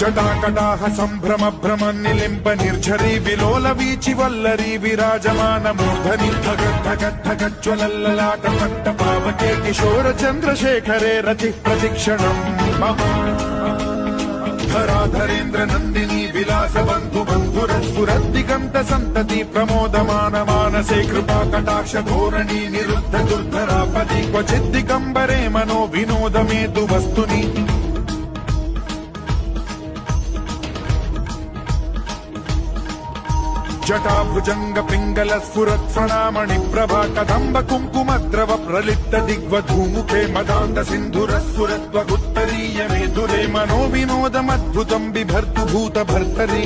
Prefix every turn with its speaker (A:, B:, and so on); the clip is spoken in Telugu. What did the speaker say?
A: జటాకటాహ సంభ్రమ భ్రమ నిలింప నిర్ఝరీ విలోల వీచి వల్లరీ విరాజమాన మూర్ధని ధగద్ధగద్ధగజ్వలల్లలాట పట్ట పావకే కిశోర చంద్రశేఖరే రతి ప్రతిక్షణం ధరాధరేంద్ర నందిని విలాస బంధు బంధురస్ఫురద్దిగంత సంతతి ప్రమోదమాన మానసే కృపా కటాక్ష ధోరణి నిరుద్ధ దుర్ధరాపది క్వచిద్దిగంబరే మనో వినోదమేతు వస్తుని జటాభుజంగ పింగళ స్ఫురత్ఫణామణి ప్రభా కదంబ కుంకుమద్రవ ప్రలిప్త దిగ్వధూముఖే మదాంత సింధుర స్ఫురత్వగుత్తరీయ మేధురే మనో వినోదమద్భుతం బిభర్తు భూత భర్తరీ